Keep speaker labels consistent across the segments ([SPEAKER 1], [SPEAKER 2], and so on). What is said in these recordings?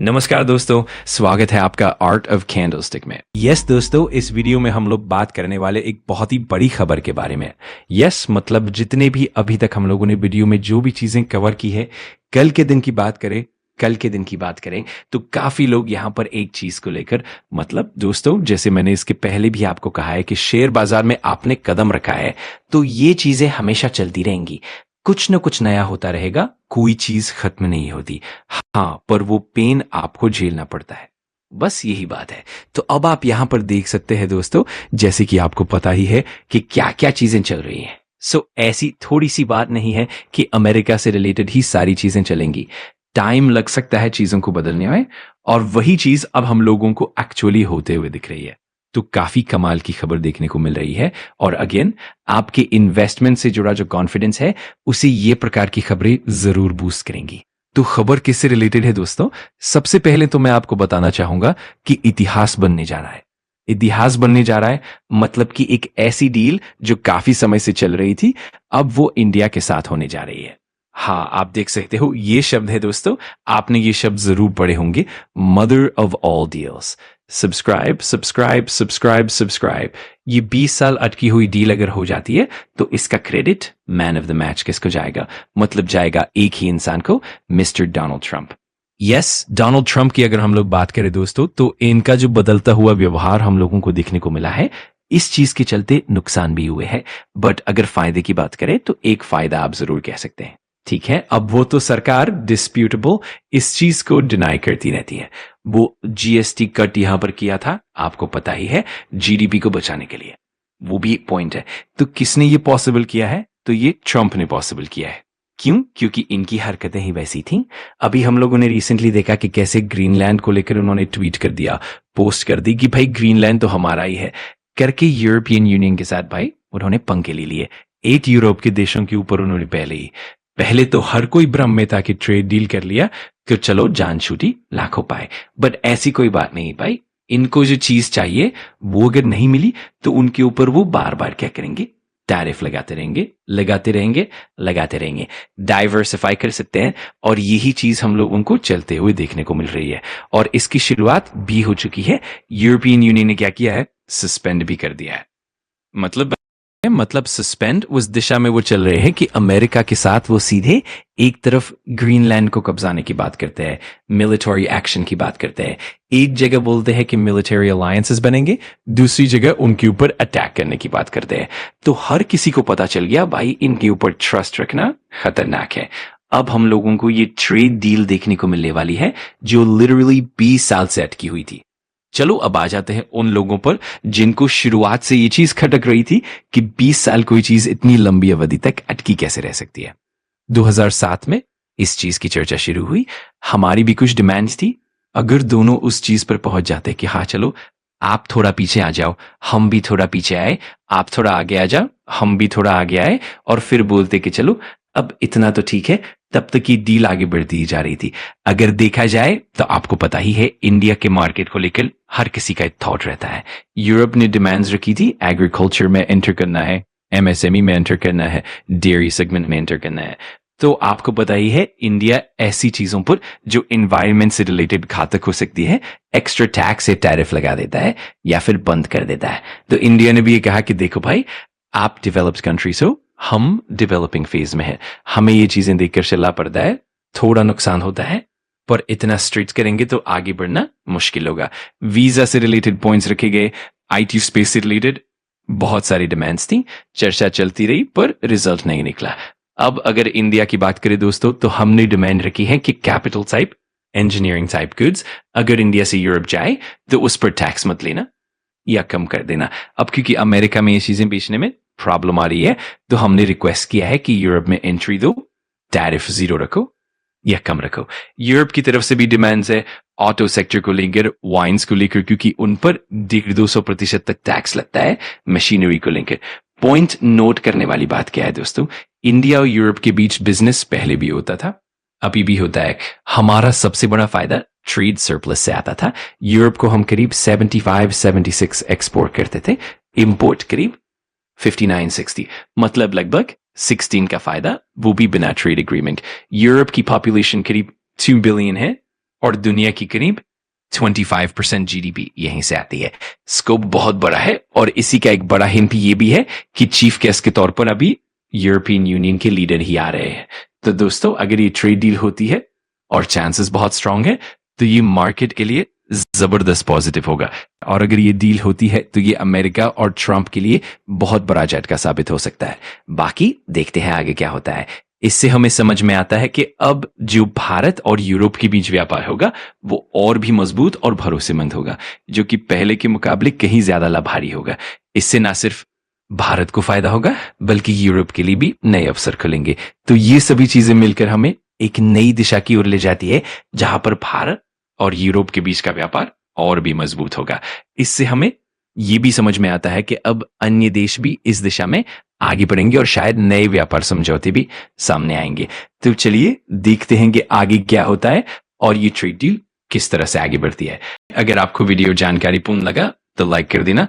[SPEAKER 1] नमस्कार दोस्तों, स्वागत है आपका आर्ट ऑफ कैंडलस्टिक में। यस दोस्तों, इस वीडियो में हम लोग बात करने वाले एक बहुत ही बड़ी खबर के बारे में। यस मतलब जितने भी अभी तक हम लोगों ने वीडियो में जो भी चीजें कवर की है, कल के दिन की बात करें तो काफी लोग यहां पर एक चीज को लेकर, मतलब दोस्तों जैसे मैंने इसके पहले भी आपको कहा है कि शेयर बाजार में आपने कदम रखा है तो ये चीजें हमेशा चलती रहेंगी। कुछ न कुछ नया होता रहेगा, कोई चीज खत्म नहीं होती। हाँ, पर वो पेन आपको झेलना पड़ता है, बस यही बात है। तो अब आप यहां पर देख सकते हैं दोस्तों, जैसे कि आपको पता ही है कि क्या क्या चीजें चल रही हैं। ऐसी थोड़ी सी बात नहीं है कि अमेरिका से रिलेटेड ही सारी चीजें चलेंगी। टाइम लग सकता है चीजों को बदलने में, और वही चीज अब हम लोगों को एक्चुअली होते हुए दिख रही है। तो काफी कमाल की खबर देखने को मिल रही है, और अगेन आपके इन्वेस्टमेंट से जुड़ा जो कॉन्फिडेंस है उसे ये प्रकार की खबरें जरूर बूस्ट करेंगी। तो खबर किससे रिलेटेड है दोस्तों? सबसे पहले तो मैं आपको बताना चाहूंगा कि इतिहास बनने जा रहा है। इतिहास बनने जा रहा है मतलब कि एक ऐसी डील जो काफी समय से चल रही थी, अब वो इंडिया के साथ होने जा रही है। हाँ, आप देख सकते हो, ये शब्द है दोस्तों, आपने ये शब्द जरूर पढ़े होंगे, mother of all deals. Subscribe subscribe subscribe subscribe. ये 20 साल अटकी हुई डील अगर हो जाती है तो इसका credit man of the match किसको जाएगा? मतलब जाएगा एक ही इंसान को, mister Donald Trump. Yes, Donald Trump की अगर हम लोग बात करें दोस्तों, तो इनका जो बदलता हुआ व्यवहार हम लोगों को देखने को मिला है, इस चीज के चलते नुकसान भी हुए हैं। बट अगर फायदे की बात करें तो एक फायदा आप जरूर कह सकते हैं। ठीक है, अब वो तो सरकार डिस्प्यूटेबल इस चीज को डिनाई करती रहती है। वो जीएसटी कट यहां पर किया था, आपको पता ही है, जीडीपी को बचाने के लिए। वो भी एक पॉइंट है। तो किसने ये पॉसिबल किया है? तो ये ट्रंप ने पॉसिबल किया है। क्यों? क्योंकि इनकी हरकतें ही वैसी थी। अभी हम लोगों ने रिसेंटली देखा कि कैसे ग्रीनलैंड को लेकर उन्होंने ट्वीट कर दिया, पोस्ट कर दी कि भाई ग्रीनलैंड तो हमारा ही है करके। यूरोपियन यूनियन के साथ भाई उन्होंने पंखे ले लिए। 8 यूरोप के देशों के ऊपर उन्होंने पहले तो हर कोई भ्रम में था कि ट्रेड डील कर लिया कि चलो जान छूटी लाखों पाए। बट ऐसी कोई बात नहीं भाई। इनको जो चीज चाहिए वो अगर नहीं मिली तो उनके ऊपर वो बार बार क्या करेंगे? टैरिफ लगाते रहेंगे, लगाते रहेंगे, लगाते रहेंगे। डाइवर्सिफाई कर सकते हैं, और यही चीज हम लोग उनको चलते हुए देखने को मिल रही है। और इसकी शुरुआत भी हो चुकी है। यूरोपियन यूनियन ने क्या किया है? सस्पेंड भी कर दिया है। मतलब सस्पेंड उस दिशा में वो चल रहे हैं कि अमेरिका के साथ वो सीधे एक तरफ ग्रीनलैंड को कब्जाने की बात करते हैं, मिलिट्री एक्शन की बात करते हैं। एक जगह बोलते हैं कि मिलिट्री अलायंसेस बनेंगे, दूसरी जगह उनके ऊपर अटैक करने की बात करते हैं। तो हर किसी को पता चल गया भाई, इनके ऊपर ट्रस्ट रखना खतरनाक है। अब हम लोगों को ये ट्रेड डील देखने को मिलने वाली है जो लिटरली 20 साल से अटकी हुई थी। चलो अब आ जाते हैं उन लोगों पर जिनको शुरुआत से ये चीज खटक रही थी कि 20 साल कोई चीज इतनी लंबी अवधि तक अटकी कैसे रह सकती है। 2007 में इस चीज की चर्चा शुरू हुई। हमारी भी कुछ डिमांड्स थी। अगर दोनों उस चीज पर पहुंच जाते कि हाँ चलो, आप थोड़ा पीछे आ जाओ, हम भी थोड़ा पीछे आए, आप थोड़ा आगे आ जाओ, हम भी थोड़ा आगे आए, और फिर बोलते कि चलो अब इतना तो ठीक है, तब तक ये डील आगे बढ़ती ही जा रही थी। अगर देखा जाए तो आपको पता ही है, इंडिया के मार्केट को लेकर हर किसी का एक थॉट रहता है। यूरोप ने डिमांड्स रखी थी, एग्रीकल्चर में एंटर करना है, एमएसएमई में एंटर करना है, डेयरी सेगमेंट में एंटर करना है। तो आपको पता ही है, इंडिया ऐसी चीजों पर जो एनवायरनमेंट से रिलेटेड घातक हो सकती है, एक्स्ट्रा टैक्स से टैरिफ लगा देता है या फिर बंद कर देता है। तो इंडिया ने भी ये कहा कि देखो भाई, आप डेवलप्ड कंट्रीज हो, हम डेवलपिंग फेज में है, हमें ये चीजें देखकर चलना पड़ता है, थोड़ा नुकसान होता है, पर इतना स्ट्रिक्ट करेंगे तो आगे बढ़ना मुश्किल होगा। वीजा से रिलेटेड पॉइंट्स रखे गए, आईटी स्पेस से रिलेटेड बहुत सारी डिमांड्स थी, चर्चा चलती रही पर रिजल्ट नहीं निकला। अब अगर इंडिया की बात करें दोस्तों, तो हमने डिमांड रखी है कि capital type, engineering type goods अगर इंडिया से यूरोप जाए तो उस पर टैक्स मत लेना या कम कर देना। अब क्योंकि अमेरिका में ये चीजें बेचने में प्रॉब्लम आ रही है, तो हमने रिक्वेस्ट किया है कि यूरोप में एंट्री दो, टैरिफ 0 रखो या कम रखो। यूरोप की तरफ से भी डिमांड्स है ऑटो सेक्टर को लेकर, वाइन्स को लेकर, क्योंकि उन पर 150-200% तक टैक्स लगता है, मशीनरी को लेकर। पॉइंट नोट करने वाली बात क्या है दोस्तों, इंडिया और यूरोप के बीच बिजनेस पहले भी होता था, अभी भी होता है। हमारा सबसे बड़ा फायदा ट्रेड सरप्लस से आता था। यूरोप को हम करीब 75-76 एक्सपोर्ट करते थे, इंपोर्ट करीब 59-60, मतलब लगभग 16 का फायदा, वो भी बिना ट्रेड एग्रीमेंट। यूरोप की पॉपुलेशन करीब 2 बिलियन है और दुनिया की करीब 25% जीडीपी यहीं से आती है। स्कोप बहुत बड़ा है और इसी का एक बड़ा हिंट ये भी है कि चीफ गेस्ट के तौर पर अभी यूरोपियन यूनियन के लीडर ही आ रहे हैं। तो दोस्तों, अगर ये ट्रेड डील होती है और चांसेस बहुत स्ट्रांग है तो ये मार्केट के लिए जबरदस्त पॉजिटिव होगा, और अगर ये डील होती है तो ये अमेरिका और ट्रंप के लिए बहुत बड़ा झटका साबित हो सकता है। बाकी देखते हैं आगे क्या होता है। इससे हमें समझ में आता है कि अब जो भारत और यूरोप के बीच व्यापार होगा वो और भी मजबूत और भरोसेमंद होगा, जो कि पहले के मुकाबले कहीं ज्यादा लाभारी होगा। इससे ना सिर्फ भारत को फायदा होगा बल्कि यूरोप के लिए भी नए अवसर खुलेंगे। तो ये सभी चीजें मिलकर हमें एक नई दिशा की ओर ले जाती है, जहां पर भारत और यूरोप के बीच का व्यापार और भी मजबूत होगा। इससे हमें ये भी समझ में आता है कि अब अन्य देश भी इस दिशा में आगे बढ़ेंगे और शायद नए व्यापार समझौते भी सामने आएंगे। तो चलिए देखते हैं कि आगे क्या होता है और ये ट्रेड डील किस तरह से आगे बढ़ती है। अगर आपको वीडियो जानकारीपूर्ण लगा तो लाइक कर देना,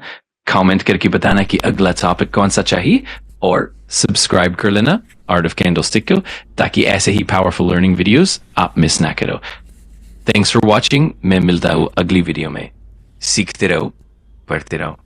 [SPEAKER 1] कमेंट करके बताना कि अगला टॉपिक कौन सा चाहिए, और सब्सक्राइब कर लेना आर्ट ऑफ कैंडलस्टिक को, ताकि ऐसे ही पावरफुल लर्निंग वीडियोस आप मिस ना करो। Thanks for watching. मैं मिलता हूँ अगली वीडियो में। सीखते रहो, पढ़ते रहो।